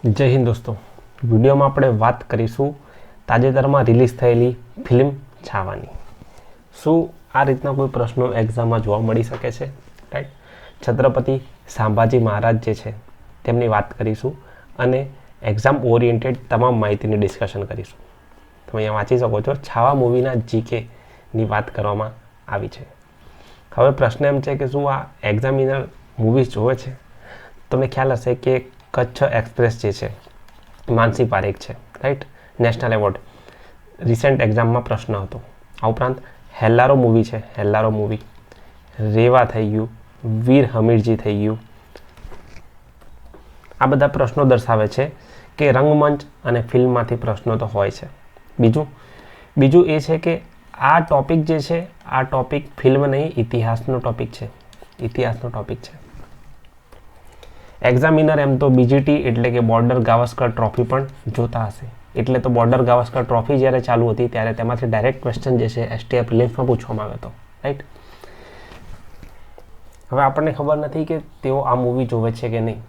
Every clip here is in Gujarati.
જય હિન્દ દોસ્તો, વિડીયોમાં આપણે વાત કરીશું તાજેતરમાં રિલીઝ થયેલી ફિલ્મ છાવાની. શું આ રીતના કોઈ પ્રશ્નો એક્ઝામમાં જોવા મળી શકે છે? રાઈટ. છત્રપતિ સંભાજી મહારાજ જે છે તેમની વાત કરીશું અને એક્ઝામ ઓરિએન્ટેડ તમામ માહિતીની ડિસ્કશન કરીશું. તમે અહીંયા વાંચી શકો છો, છાવા મૂવીના જીકેની વાત કરવામાં આવી છે. હવે પ્રશ્ન એમ છે કે શું આ એક્ઝામિનર મૂવીઝ જોવે છે? તમને ખ્યાલ હશે કે કચ્છ એક્સપ્રેસ જે છે માનસી પારેખ છે, રાઈટ, નેશનલ એવોર્ડ રિસેન્ટ એક્ઝામમાં પ્રશ્ન હતો. આ ઉપરાંત હેલ્લારો મૂવી છે, હેલ્લારો મૂવી, રેવા થઈ ગયું, વીર હમીરજી થઈ ગયું. આ બધા પ્રશ્નો દર્શાવે છે કે રંગમંચ અને ફિલ્મમાંથી પ્રશ્નો તો હોય છે. બીજું એ છે કે આ ટોપિક જે છે, આ ટોપિક ફિલ્મ નહીં, ઇતિહાસનો ટોપિક છે. ઇતિહાસનો ટોપિક છે. એક્ઝામિનર એમ તો બીજીટી એટલે કે બોર્ડર ગાવસ્કર ટ્રોફી પણ જોતા હશે. એટલે તો બોર્ડર ગાવસ્કર ટ્રોફી જ્યારે ચાલુ હતી ત્યારે તેમાંથી ડાયરેક્ટ ક્વેશ્ચન જે છે એસટીઆર પ્રિલિમ્સમાં પૂછવામાં આવ્યો હતો, રાઈટ. હવે આપણને ખબર નથી કે તેઓ આ મૂવી જોવે છે કે નહીં,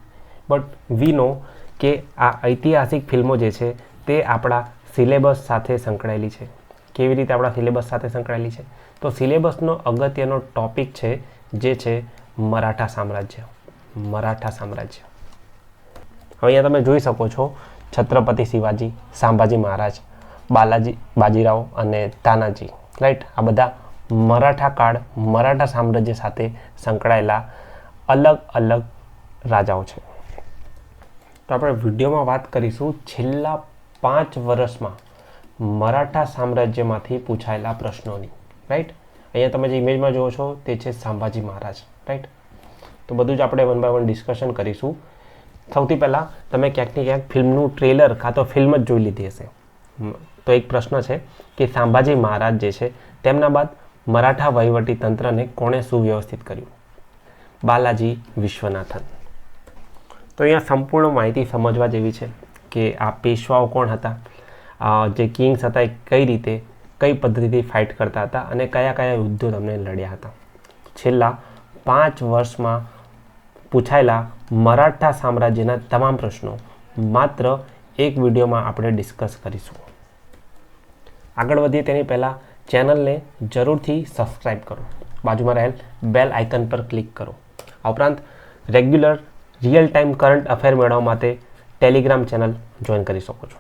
બટ વી નો કે આ ઐતિહાસિક ફિલ્મો જે છે તે આપણા સિલેબસ સાથે સંકળાયેલી છે. કેવી રીતે આપણા સિલેબસ સાથે સંકળાયેલી છે? તો સિલેબસનો અગત્યનો ટોપિક છે જે છે મરાઠા સામ્રાજ્ય. મરાઠા સામ્રાજ્ય. હવે અહીંયા તમે જોઈ શકો છો છત્રપતિ શિવાજી, સંભાજી મહારાજ, બાજીરાવ અને તાનાજી, રાઈટ. આ બધા મરાઠા કાળ, મરાઠા સામ્રાજ્ય સાથે સંકળાયેલા અલગ અલગ રાજાઓ છે. તો આપણે વિડીયોમાં વાત કરીશું છેલ્લા 5 વર્ષમાં મરાઠા સામ્રાજ્યમાંથી પૂછાયેલા પ્રશ્નોની, રાઈટ. અહીંયા તમે જે ઇમેજમાં જુઓ છો તે છે સંભાજી મહારાજ, રાઈટ. તો બધું જ આપણે 1 by 1 ડિસ્કશન કરીશું. સૌથી પહેલાં તમે ક્યાંક ને ક્યાંક ફિલ્મનું ટ્રેલર કાં તો ફિલ્મ જ જોઈ લીધી હશે. તો એક પ્રશ્ન છે કે સંભાજી મહારાજ જે છે તેમના બાદ મરાઠા વહીવટી તંત્રને કોણે સુવ્યવસ્થિત કર્યું? બાલાજી વિશ્વનાથન. તો અહીંયા સંપૂર્ણ માહિતી સમજવા જેવી છે કે આ પેશવાઓ કોણ હતા, જે કિંગ્સ હતા એ કઈ રીતે, કઈ પદ્ધતિથી ફાઇટ કરતા હતા અને કયા કયા યુદ્ધો તમને લડ્યા હતા. છેલ્લા 5 વર્ષમાં પૂછાયેલા મરાઠા સામ્રાજ્યના તમામ પ્રશ્નો માત્ર એક વિડીયોમાં આપણે ડિસ્કસ કરીશું. આગળ વધીએ તેની પહેલાં ચેનલને જરૂરથી સબસ્ક્રાઈબ કરો, બાજુમાં રહેલ બેલ આઇકન પર ક્લિક કરો. આ ઉપરાંત regular real time current affair મેળવવા માટે ટેલિગ્રામ ચેનલ જોઈન કરી શકો છો.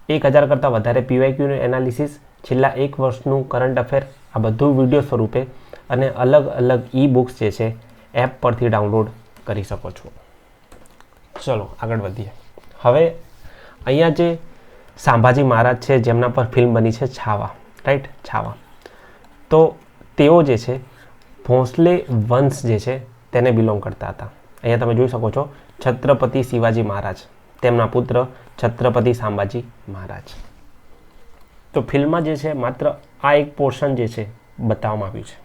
1000 કરતાં વધારે પીવાયક્યુનું એનાલિસિસ, છેલ્લા 1 વર્ષનું કરંટ અફેર, આ બધું વિડીયો સ્વરૂપે અને અલગ અલગ ઈ બુક્સ જે છે એપ પરથી ડાઉનલોડ કરી શકો છો. ચલો આગળ વધીએ. હવે અહીંયા જે સંભાજી મહારાજ છે જેમના પર ફિલ્મ બની છે છાવા, રાઈટ, છાવા. તો તેઓ જે છે ભોંસલે વંશ જે છે તેને બિલોંગ કરતા હતા. અહીંયા તમે જોઈ શકો છો છત્રપતિ શિવાજી મહારાજ, તેમના પુત્ર છત્રપતિ સંભાજી મહારાજ. તો ફિલ્મમાં જે છે માત્ર આ એક પોર્શન જે છે બતાવવામાં આવ્યું છે.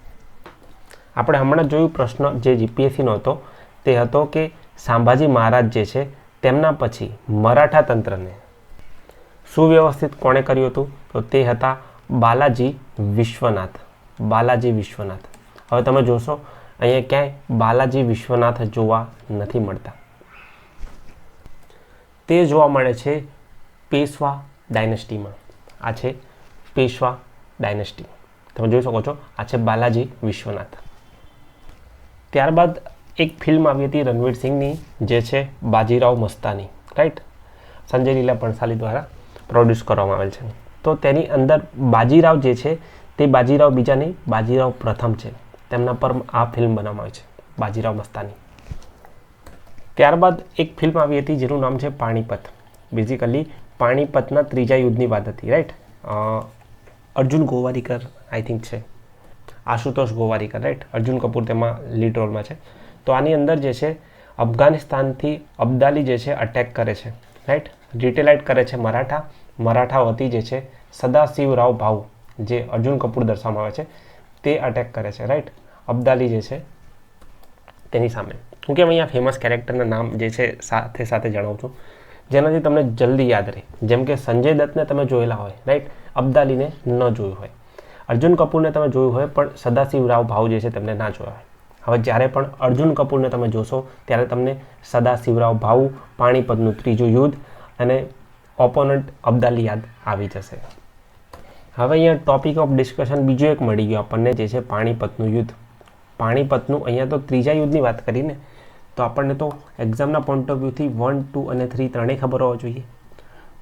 આપણે હમણાં જોયું પ્રશ્ન જે જીપીએસસીનો હતો તે હતો કે સંભાજી મહારાજ જે છે તેમના પછી મરાઠા તંત્રને સુવ્યવસ્થિત કોણે કર્યું હતું? તો તે હતા બાલાજી વિશ્વનાથ. બાલાજી વિશ્વનાથ. હવે તમે જોશો અહીંયા ક્યાંય બાલાજી વિશ્વનાથ જોવા નથી મળતા. તે જોવા મળે છે પેશવા ડાયનેસ્ટીમાં. આ છે પેશવા ડાયનેસ્ટી. તમે જોઈ શકો છો આ છે બાલાજી વિશ્વનાથ. ત્યારબાદ એક ફિલ્મ આવી હતી રણવીર સિંહની જે છે બાજીરાવ મસ્તાની, રાઈટ, સંજય લીલા ભણસાલી દ્વારા પ્રોડ્યુસ કરવામાં આવેલ છે. તો તેની અંદર બાજીરાવ જે છે તે બાજીરાવ બીજા નહીં, બાજીરાવ પ્રથમ છે, તેમના પર આ ફિલ્મ બનાવવામાં આવી છે, બાજીરાવ મસ્તાની. ત્યારબાદ એક ફિલ્મ આવી હતી જેનું નામ છે પાણીપત. બેઝિકલી પાણીપતના 3જા યુદ્ધની વાત હતી, રાઈટ. અર્જુન ગોવારીકર આઈ થિંક છે, આશુતોષ ગોવારીકર, રાઈટ. અર્જુન કપૂર તેમાં લીડ રોલમાં છે. તો આની અંદર જે છે અફઘાનિસ્તાનથી અબ્દાલી જે છે અટેક કરે છે, રાઈટ, રિટેલાઇટ કરે છે મરાઠા વતી જે છે સદાશિવરાવ ભાઉ, જે અર્જુન કપૂર દર્શાવવામાં આવે છે, તે અટેક કરે છે, રાઈટ, અબ્દાલી જે છે તેની સામે. હું કેમ અહીંયા ફેમસ કેરેક્ટરના નામ જે છે સાથે સાથે જણાવું છું જેનાથી તમને જલ્દી યાદ રહે. જેમ કે સંજય દત્તને તમે જોયેલા હોય, રાઈટ, અબ્દાલીને ન જોયું હોય. અર્જુન કપૂરને તમે જોયું હોય પણ સદાશિવરાવ ભાઉ જે છે તેમને ના જોયા હોય. હવે જ્યારે પણ અર્જુન કપૂરને તમે જોશો ત્યારે તમને સદાશિવરાવ ભાઉ, પાણીપતનું ત્રીજું યુદ્ધ અને ઓપોનન્ટ અબ્દાલી યાદ આવી જશે. હવે અહીંયા ટોપિક ઓફ ડિસ્કશન બીજો એક મળી ગયો આપણને, જે છે પાણીપતનું યુદ્ધ. પાણીપતનું અહીંયા તો ત્રીજા યુદ્ધની વાત કરીને, તો આપણને તો એક્ઝામના પોઈન્ટ ઓફ વ્યૂથી 1, 2 અને 3 ત્રણેય ખબર હોવા જોઈએ.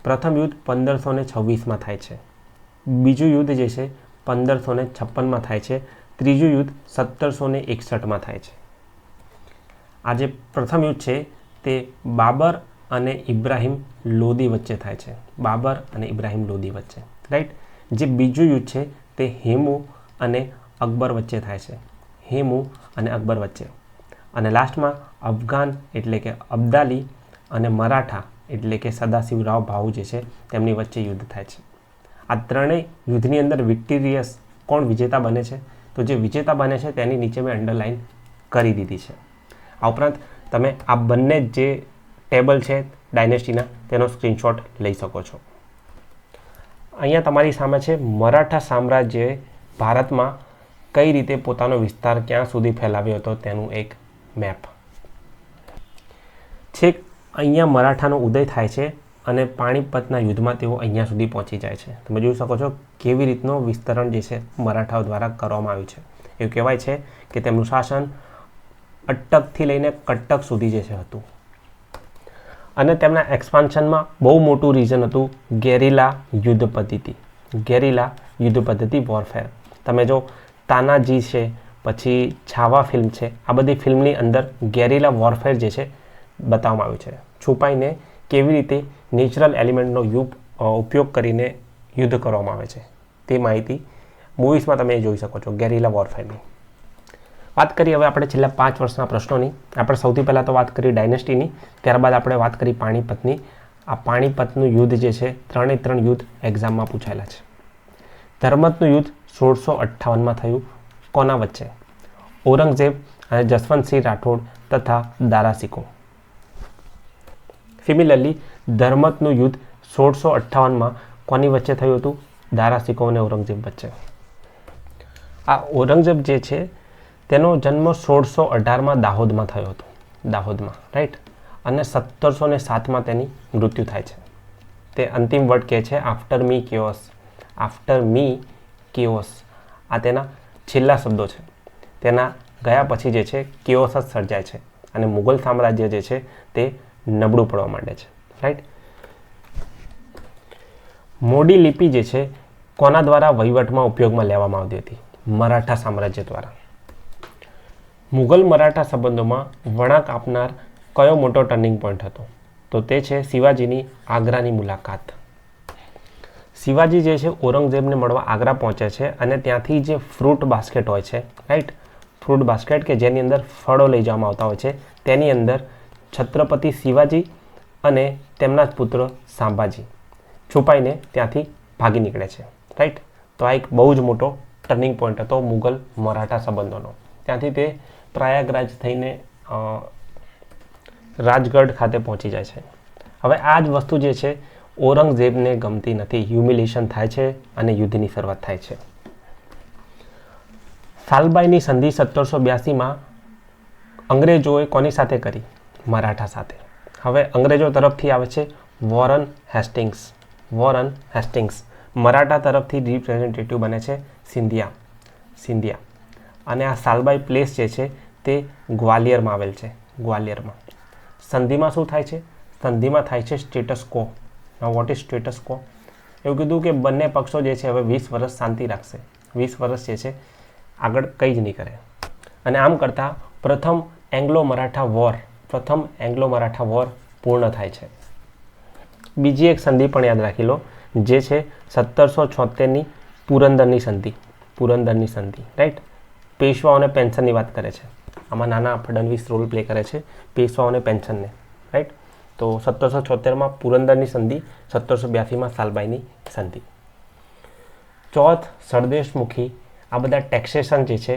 પ્રથમ યુદ્ધ 1526માં થાય છે. બીજું યુદ્ધ જે છે 1556માં થાય છે. ત્રીજું યુદ્ધ 1761માં થાય છે. આ જે પ્રથમ યુદ્ધ છે તે બાબર અને ઇબ્રાહિમ લોદી વચ્ચે થાય છે. બાબર અને ઇબ્રાહિમ લોદી વચ્ચે, રાઈટ. જે બીજું યુદ્ધ છે તે હેમુ અને અકબર વચ્ચે થાય છે. હેમુ અને અકબર વચ્ચે. અને લાસ્ટમાં અફઘાન એટલે કે અબ્દાલી અને મરાઠા એટલે કે સદાશિવરાવ ભાઉ જે છે તેમની વચ્ચે યુદ્ધ થાય છે. આ ત્રણેય યુદ્ધની અંદર વિક્ટોરિયસ કોણ વિજેતા બને છે? તો જે વિજેતા બને છે તેની નીચે મેં અંડરલાઇન કરી દીધી છે. આ ઉપરાંત તમે આ બંને જે ટેબલ છે ડાયનેસ્ટીના તેનો સ્ક્રીનશોટ લઈ શકો છો. અહીંયા તમારી સામે છે મરાઠા સામ્રાજ્યએ ભારતમાં કઈ રીતે પોતાનો વિસ્તાર ક્યાં સુધી ફેલાવ્યો હતો તેનું એક મેપ. છેક અહીંયા મરાઠાનો ઉદય થાય છે અને પાણીપતના યુદ્ધમાં તેઓ અહીંયા સુધી પહોંચી જાય છે. તમે જોઈ શકો છો કેવી રીતનો વિસ્તરણ જે છે મરાઠાઓ દ્વારા કરવામાં આવ્યું છે. એવું કહેવાય છે કે તેમનું શાસન અટ્ટકથી લઈને કટ્ટક સુધી જે છે હતું. અને તેમના એક્સપાન્શનમાં બહુ મોટું રીઝન હતું ગેરિલા યુદ્ધ પદ્ધતિ. ગેરિલા યુદ્ધ પદ્ધતિ વોરફેર. તમે જો તાનાજી છે, પછી છાવા ફિલ્મ છે, આ બધી ફિલ્મની અંદર ગેરિલા વોરફેર જે છે બતાવવામાં આવ્યું છે. છુપાઈને કેવી રીતે નેચરલ એલિમેન્ટનો ઉપયોગ કરીને યુદ્ધ કરવામાં આવે છે તે માહિતી મૂવીઝમાં તમે જોઈ શકો છો ગેરિલા વોરફેરની. વાત કરીએ હવે આપણે છેલ્લા 5 વર્ષના પ્રશ્નોની. આપણે સૌથી પહેલાં તો વાત કરી ડાયનેસ્ટીની, ત્યારબાદ આપણે વાત કરી પાણીપતની. આ પાણીપતનું યુદ્ધ જે છે 3 યુદ્ધ એક્ઝામમાં પૂછાયેલા છે. ધર્મતનું યુદ્ધ 1658માં થયું. કોના વચ્ચે? ઔરંગઝેબ અને જસવંતસિંહ રાઠોડ તથા દારા સિકોહ. સિમિલરલી ધર્મતનું યુદ્ધ 1658માં કોની વચ્ચે થયું હતું? દારા સિકોહ અને ઔરંગઝેબ વચ્ચે. આ ઔરંગઝેબ જે છે તેનો જન્મ 1618માં દાહોદમાં થયો હતો. દાહોદમાં, રાઈટ. અને 1707માં તેની મૃત્યુ થાય છે. તે અંતિમ વર્ડ કહે છે આફ્ટર મી કેઓસ. આફ્ટર મી કેઓસ આ તેના છેલ્લા શબ્દો છે. તેના ગયા પછી જે છે કેઓસ જ સર્જાય છે અને મુઘલ સામ્રાજ્ય જે છે તે નબળું પડવા માંડે છે, રાઈટ. મોડી લિપિ જે છે કોના દ્વારા વહીવટમાં ઉપયોગમાં લેવામાં આવતી હતી? મરાઠા સામ્રાજ્ય દ્વારા. મુઘલ મરાઠા સંબંધોમાં વળાંક આપનાર કયો મોટો ટર્નિંગ પોઈન્ટ હતો? તો તે છે શિવાજીની આગ્રાની મુલાકાત. શિવાજી જે છે ઔરંગઝેબને મળવા આગ્રા પહોંચે છે અને ત્યાંથી જે ફ્રૂટ બાસ્કેટ હોય છે, રાઈટ, ફ્રૂટ બાસ્કેટ કે જેની અંદર ફળો લઈ જવામાં આવતા હોય છે, તેની અંદર છત્રપતિ શિવાજી અને તેમના જ પુત્ર સાંભાજી છુપાઈને ત્યાંથી ભાગી નીકળે છે, રાઈટ. તો આ એક બહુ જ મોટો ટર્નિંગ પોઈન્ટ હતો મુઘલ મરાઠા સંબંધોનો. ત્યાંથી તે પ્રયાગરાજ થઈને રાજગઢ ખાતે પહોંચી જાય છે. હવે આ જ વસ્તુ જે છે ઔરંગઝેબને ગમતી નથી. હ્યુમિલેશન થાય છે અને યુદ્ધની શરૂઆત થાય છે. સાલબાઈની સંધિ 1782માં અંગ્રેજોએ કોની સાથે કરી? મરાઠા સાથે. હવે અંગ્રેજો તરફથી આવે છે Warren Hastings. Warren Hastings. Maratha તરફથી રિપ્રેઝેન્ટેટિવ બને છે સિંધિયા. અને આ સાલબાઈ પ્લેસ જે છે તે ગ્વાલિયરમાં આવેલ છે. ગ્વાલિયરમાં. સંધિમાં શું થાય છે? સંધિમાં થાય છે સ્ટેટસ કો. વોટ ઇઝ સ્ટેટસ કો? એવું કીધું કે બંને પક્ષો જે છે હવે 20 વર્ષ શાંતિ રાખશે. 20 વર્ષ જે છે આગળ કંઈ જ નહીં કરે. અને આમ કરતાં પ્રથમ એંગ્લો મરાઠા વોર પૂર્ણ થાય છે. બીજી એક સંધિ પણ યાદ રાખી લો, જે છે 1776ની પુરંદરની સંધિ. પુરંદરની સંધિ, રાઈટ. પેશવાઓને પેન્શનની વાત કરે છે. આમાં નાના ફડણવીસ રોલ પ્લે કરે છે પેશવાઓને પેન્શનને, રાઈટ. તો 1776માં પુરંદરની સંધિ, 1782માં સાલબાઈની સંધિ. ચોથ સરદેશમુખી, આ બધા ટેક્સેશન જે છે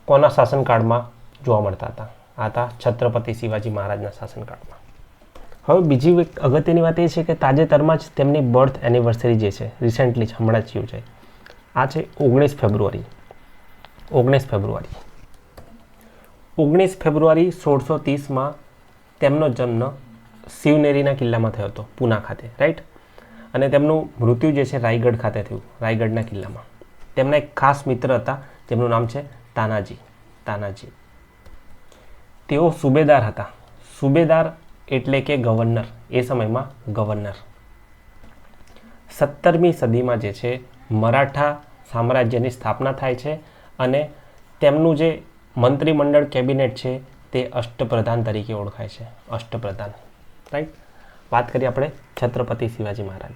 કોના શાસનકાળમાં જોવા મળતા હતા? આ હતા છત્રપતિ શિવાજી મહારાજના શાસનકાળમાં. હવે બીજી એક અગત્યની વાત એ છે કે તાજેતરમાં જ તેમની બર્થ એનિવર્સરી જે છે રિસેન્ટલી જ હમણાં જ યોજાઈ. આ છે 19 ફેબ્રુઆરી. 19 ફેબ્રુઆરી 1630માં તેમનો જન્મ શિવનેરીના કિલ્લામાં થયો હતો, પૂના ખાતે, રાઈટ. અને તેમનું મૃત્યુ જે છે રાયગઢ ખાતે થયું, રાયગઢના કિલ્લામાં. તેમના એક ખાસ મિત્ર હતા જેમનું નામ છે તાનાજી. તેઓ સુબેદાર હતા. સુબેદાર એટલે કે ગવર્નર, એ સમયમાં ગવર્નર. 17મી સદીમાં જે છે મરાઠા સામ્રાજ્યની સ્થાપના થાય છે અને તેમનું જે મંત્રીમંડળ કેબિનેટ છે તે અષ્ટપ્રધાન તરીકે ઓળખાય છે. અષ્ટપ્રધાન, રાઈટ. વાત કરીએ આપણે છત્રપતિ શિવાજી મહારાજ.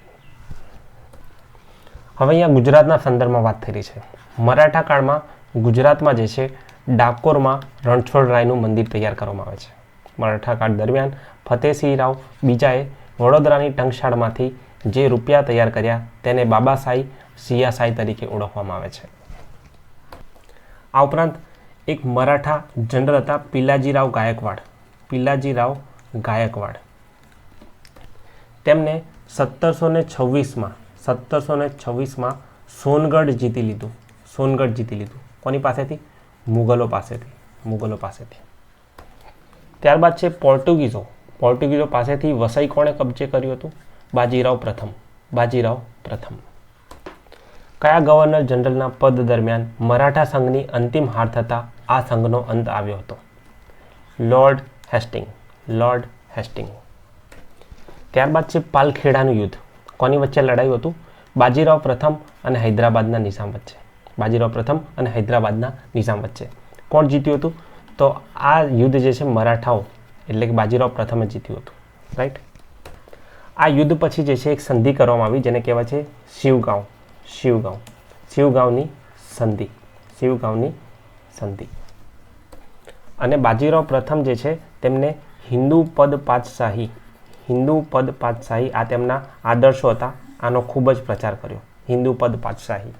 હવે અહીંયા ગુજરાતના સંદર્ભમાં વાત થઈ રહી છે. મરાઠા કાળમાં ગુજરાતમાં જે છે ડાકોરમાં રણછોડરાયનું મંદિર તૈયાર કરવામાં આવે છે. મરાઠા કાળ દરમિયાન ફતેહસિંહ બીજાએ વડોદરાની ટંકશાળમાંથી જે રૂપિયા તૈયાર કર્યા તેને બાબાશાહી સિયાશાહી તરીકે ઓળખવામાં આવે છે. આ ઉપરાંત એક મરાઠા જનરલ હતા પિલાજીરાવ ગાયકવાડ. તેમને 1726માં સોનગઢ જીતી લીધું. કોની પાસેથી? મુગલો પાસેથી. ત્યારબાદ છે પોર્ટુગીઝો પાસેથી વસઈ કોણે કબજે કર્યું હતું? બાજીરાવ પ્રથમ. કયા ગવર્નર જનરલના પદ દરમિયાન મરાઠા સંઘની અંતિમ હાર થતાં આ સંઘનો અંત આવ્યો હતો? Lord Hastings. ત્યારબાદ છે પાલખેડાનું યુદ્ધ. કોની વચ્ચે લડાયું હતું? બાજીરાવ પ્રથમ અને હૈદરાબાદના નિઝામ વચ્ચે. કોણ જીત્યું હતું? તો આ યુદ્ધ જે છે મરાઠાઓ એટલે કે બાજીરાવ પ્રથમે જીત્યું હતું, રાઈટ. આ યુદ્ધ પછી જે છે એક સંધિ કરવામાં આવી જેને કહેવાય છે શિવગાંવની સંધિ. અને બાજીરાવ પ્રથમ જે છે તેમને હિન્દુ પદ પાતશાહી આ તેમના આદર્શો હતા, આનો ખૂબ જ પ્રચાર કર્યો, હિન્દુ પદ પાતશાહી.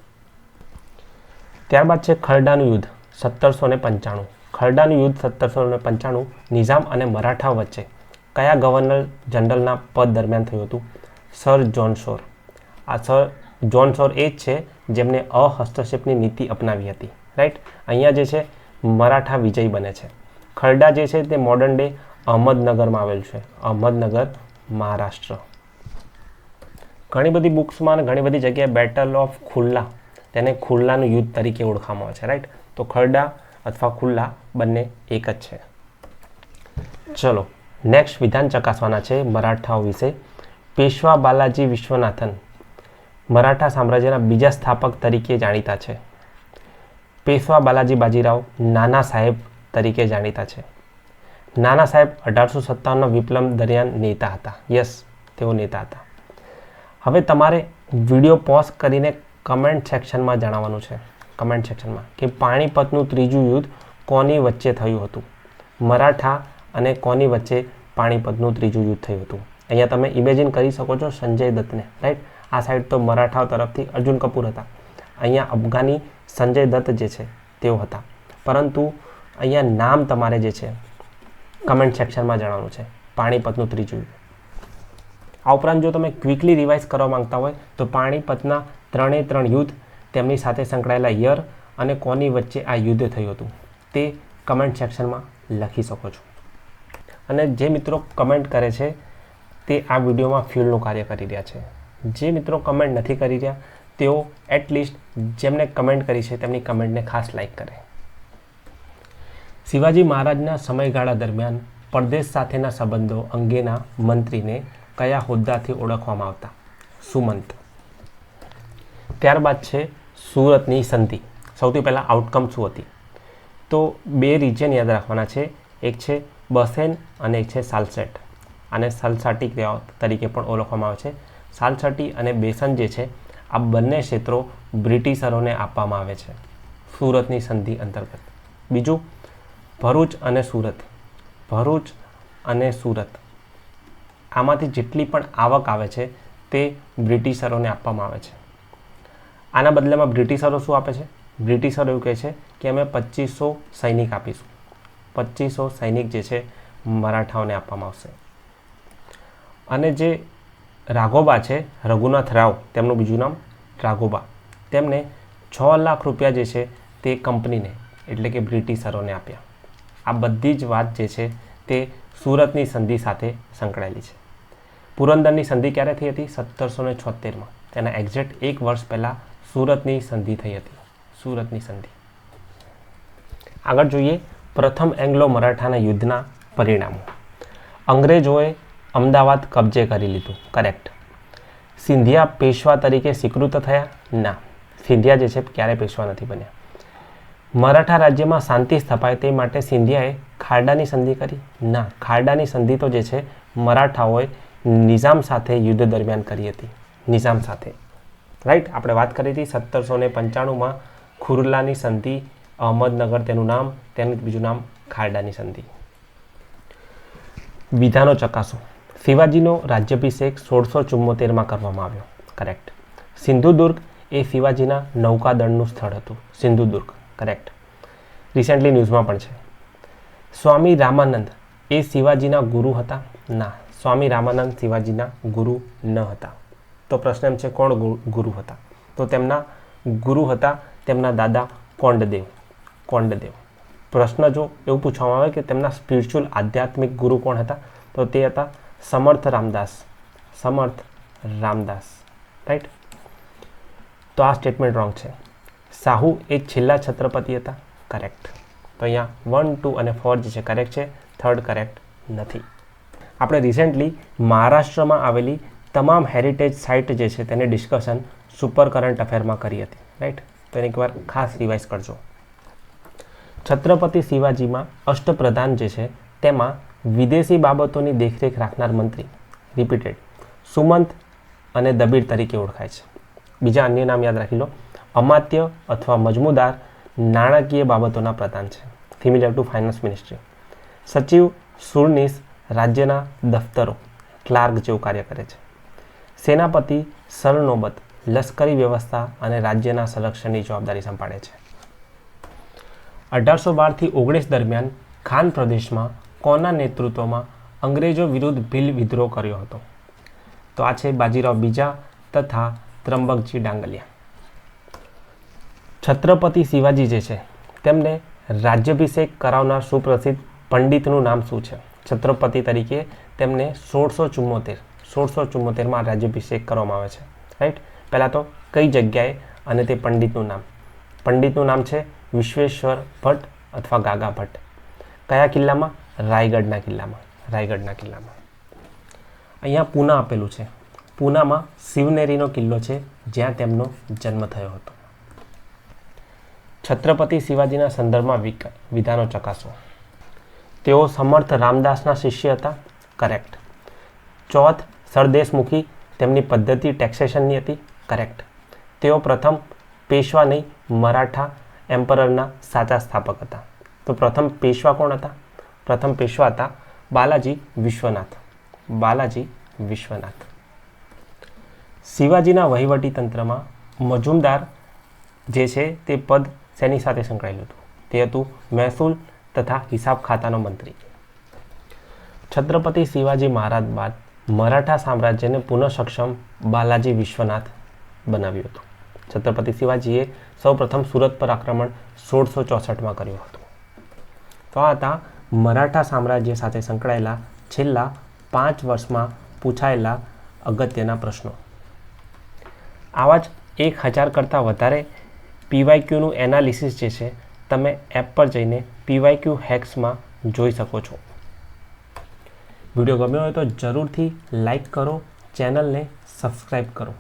ત્યારબાદ છે ખરડાનું યુદ્ધ 1795. નિઝામ અને મરાઠા વચ્ચે કયા ગવર્નર જનરલના પદ દરમિયાન થયું હતું? સર જ્હોન શોર. આ સર જ્હોન શોર એ જ છે જેમને અહસ્તક્ષેપની નીતિ અપનાવી હતી, રાઈટ. અહીંયા જે છે મરાઠા વિજયી બને છે. ખરડા જે છે તે મોડર્ન ડે અહમદનગરમાં આવેલું છે, અહમદનગર, મહારાષ્ટ્ર. ઘણી બધી બુક્સમાં અને ઘણી બધી જગ્યાએ બેટલ ઓફ ખુલ્લા તેને ખુલ્લાનું યુદ્ધ તરીકે ઓળખવામાં આવે છે, રાઈટ. તો ખરડા અથવા ખુલ્લા બંને એક જ છે. ચલો નેક્સ્ટ વિધાન ચકાસવાના છે મરાઠાઓ વિશે. પેશવા બાલાજી વિશ્વનાથન મરાઠા સામ્રાજ્યના બીજા સ્થાપક તરીકે જાણીતા છે. પેશવા બાલાજી બાજીરાવ નાના સાહેબ તરીકે જાણીતા છે. નાના સાહેબ 1857ના વિપ્લવ દરમિયાન નેતા હતા. યસ, તેઓ નેતા હતા. હવે તમારે વિડીયો પોઝ કરીને કમેન્ટ સેક્શનમાં જણાવવાનું છે, કે પાણીપતનું ત્રીજું યુદ્ધ કોની વચ્ચે થયું હતું? મરાઠા અને કોની વચ્ચે પાણીપતનું ત્રીજું યુદ્ધ થયું હતું? અહીંયા તમે ઇમેજિન કરી શકો છો સંજય દત્તને, રાઈટ. આ સાઈડ તો મરાઠાઓ તરફથી અર્જુન કપૂર હતા, અહીંયા અફઘાની સંજય દત્ત જે છે તેઓ હતા. પરંતુ અહીંયા નામ તમારે જે છે કમેન્ટ સેક્શનમાં જણાવવાનું છે, પાણીપતનું ત્રીજું યુદ્ધ. આ ઉપરાંત જો તમે ક્વિકલી રિવાઇઝ કરવા માંગતા હોય તો પાણીપતના 3 યુદ્ધ, તેમની સાથે સંકળાયેલા યર અને કોની વચ્ચે આ યુદ્ધ થયું હતું તે કમેન્ટ સેક્શનમાં લખી શકો છો. અને જે મિત્રો કમેન્ટ કરે છે તે આ વિડીયોમાં ફ્યુલનું કાર્ય કરી રહ્યા છે. જે મિત્રો કમેન્ટ નથી કરી રહ્યા તેઓ એટલીસ્ટ જેમને કમેન્ટ કરી છે તેમની કમેન્ટને ખાસ લાઈક કરે. શિવાજી મહારાજના સમયગાળા દરમિયાન પરદેશ સાથેના સંબંધો અંગેના મંત્રીને કયા હોદ્દાથી ઓળખવામાં આવતા? સુમંત. ત્યારબાદ છે સુરતની સંધિ. સૌથી પહેલાં આઉટકમ શું હતી? તો 2 રિજન યાદ રાખવાના છે, એક છે બસેન અને એક છે સાલસેટ. આને સાલસાટી તરીકે પણ ઓળખવામાં આવે છે. સાલસાટી અને બેસન જે છે આ બંને ક્ષેત્રો બ્રિટિશરોને આપવામાં આવે છે સુરતની સંધિ અંતર્ગત. બીજું ભરૂચ અને સુરત આમાંથી જેટલી પણ આવક આવે છે તે બ્રિટિશરોને આપવામાં આવે છે. આના બદલામાં બ્રિટિશરો શું આપે છે? બ્રિટિશરો એવું કહે છે કે અમે 2500 સૈનિક આપીશું. 2500 સૈનિક જે છે મરાઠાઓને આપવામાં આવશે. અને જે રાઘોબા છે, રઘુનાથ રાવ તેમનું બીજું નામ રાઘોબા, તેમને 6 લાખ રૂપિયા જે છે તે કંપનીને એટલે કે બ્રિટિશરોને આપ્યા. આ બધી જ વાત જે છે તે સુરતની સંધિ સાથે સંકળાયેલી છે. પુરંદરની સંધિ ક્યારે થઈ હતી? 1776માં. તેના એક્ઝેક્ટ 1 વર્ષ પહેલાં સુરતની સંધિ થઈ હતી. સુરતની સંધિ. આગળ જોઈએ પ્રથમ એંગ્લો મરાઠાના યુદ્ધના પરિણામો. અંગ્રેજોએ અમદાવાદ કબજે કરી લીધું. કરેક્ટ. સિંધિયા પેશવા તરીકે સ્વીકૃત થયા? ના, સિંધિયા જે છે ક્યારે પેશવા નથી બન્યા. મરાઠા રાજ્યમાં શાંતિ સ્થપાય તે માટે સિંધિયાએ ખારડાની સંધિ કરી? ના, ખારડાની સંધિ તો જે છે મરાઠાઓએ નિઝામ સાથે યુદ્ધ દરમિયાન કરી હતી. નિઝામ સાથે. રાઈટ, આપણે વાત કરી હતી 1795માં ખુરલાની સંધિ, અહમદનગર તેનું નામ, તેનું બીજું નામ ખારડાની સંધિ. વિધાનો ચકાસો. શિવાજીનો રાજ્યાભિષેક 1674માં કરવામાં આવ્યો. કરેક્ટ. સિંધુદુર્ગ એ શિવાજીના નૌકાદળનું સ્થળ હતું. સિંધુદુર્ગ. કરેક્ટ. રિસેન્ટલી ન્યૂઝમાં પણ છે. સ્વામી રામાનંદ એ શિવાજીના ગુરુ હતા? ના, સ્વામી રામાનંદ શિવાજીના ગુરુ ન હતા. તો પ્રશ્ન એમ છે કોણ ગુરુ હતા? તો તેમના ગુરુ હતા તેમના દાદા કોંડદેવ. કોંડદેવ. પ્રશ્ન જો એવું પૂછવામાં આવે કે તેમના સ્પિરિચ્યુઅલ આધ્યાત્મિક ગુરુ કોણ હતા, તો તે હતા સમર્થ રામદાસ. સમર્થ રામદાસ. રાઈટ. તો આ સ્ટેટમેન્ટ રોંગ છે. શાહુ એ છેલ્લા છત્રપતિ હતા? કરેક્ટ. તો અહીંયા 1, 2 અને 4 જે છે કરેક્ટ છે. 3rd કરેક્ટ નથી. આપણે રિસેન્ટલી મહારાષ્ટ્રમાં આવેલી તમામ હેરિટેજ સાઇટ જે છે તેની ડિસ્કશન સુપર કરંટ અફેરમાં કરી હતી. રાઈટ. તો એને એકવાર ખાસ રિવાઇઝ કરજો. છત્રપતિ શિવાજીમાં અષ્ટપ્રધાન જે છે તેમાં વિદેશી બાબતોની દેખરેખ રાખનાર મંત્રી રિપીટેડ સુમંત અને દબીર તરીકે ઓળખાય છે. બીજા અન્ય નામ યાદ રાખી લો. અમાત્ય અથવા મજમુદાર નાણાકીય બાબતોના પ્રધાન છે. Similar two finance ministry. સચિવ સુરનીસ રાજ્યના દફતરો ક્લાર્ક જેવું કાર્ય કરે છે. સેનાપતિ સરનોબત લશ્કરી વ્યવસ્થા અને રાજ્યના સંરક્ષણની જવાબદારી સંભાળે છે. 1812થી 19 દરમિયાન ખાન પ્રદેશમાં કોના નેતૃત્વમાં અંગ્રેજો વિરુદ્ધ ભીલ વિદ્રોહ કર્યો હતો? તો આ છે બાજીરાવ બીજા તથા ત્રંબકજી ડાંગલિયા. છત્રપતિ શિવાજી જે છે તેમને રાજ્યાભિષેક કરાવનાર સુપ્રસિદ્ધ પંડિતનું નામ શું છે? છત્રપતિ તરીકે તેમને 1674માં રાજ્યાભિષેક કરવામાં આવે છે. રાઈટ. પહેલાં તો કઈ જગ્યાએ અને તે પંડિતનું નામ? પંડિતનું નામ છે વિશ્વેશ્વર ભટ્ટ અથવા ગાગા ભટ્ટ. કયા કિલ્લામાં? રાયગઢના કિલ્લામાં. રાયગઢના કિલ્લામાં. અહીંયા પૂના આપેલું છે. પૂનામાં શિવનેરીનો કિલ્લો છે જ્યાં તેમનો જન્મ થયો હતો. છત્રપતિ શિવાજીના સંદર્ભમાં વિધાનો ચકાસો. તેઓ સમર્થ રામદાસના શિષ્ય હતા? કરેક્ટ. ચોથ સરદેશમુખી તેમની પદ્ધતિ ટેક્સેશનની હતી? કરેક્ટ. તેઓ પ્રથમ પેશવા નહીં મરાઠા એમ્પરરના સાચા સ્થાપક હતા. તો પ્રથમ પેશવા કોણ હતા? પ્રથમ પેશવા હતા બાલાજી વિશ્વનાથ. બાલાજી વિશ્વનાથ. શિવાજીના વહીવટી તંત્રમાં મજુમદાર જે છે તે પદ શેની સાથે સંકળાયેલું હતું? તે હતું મહેસૂલ તથા હિસાબ ખાતાનો મંત્રી. છત્રપતિ શિવાજી મહારાજ બાદ મરાઠા સામ્રાજ્યને પુનઃ સક્ષમ બાલાજી વિશ્વનાથ બનાવ્યું હતું. છત્રપતિ શિવાજીએ સૌપ્રથમ સુરત પર આક્રમણ 1664માં કર્યું હતું. તો આ હતા મરાઠા સામ્રાજ્ય સાથે સંકળાયેલા છેલ્લા 5 વર્ષમાં પૂછાયેલા અગત્યના પ્રશ્નો. આવા જ 1000 કરતાં વધારે PYQનું એનાલિસિસ જે છે તમે એપ પર જઈને PYQ હેક્સમાં જોઈ શકો છો. વિડીયો ગમ્યો હોય તો જરૂરથી લાઈક કરો, ચેનલને સબસ્ક્રાઈબ કરો.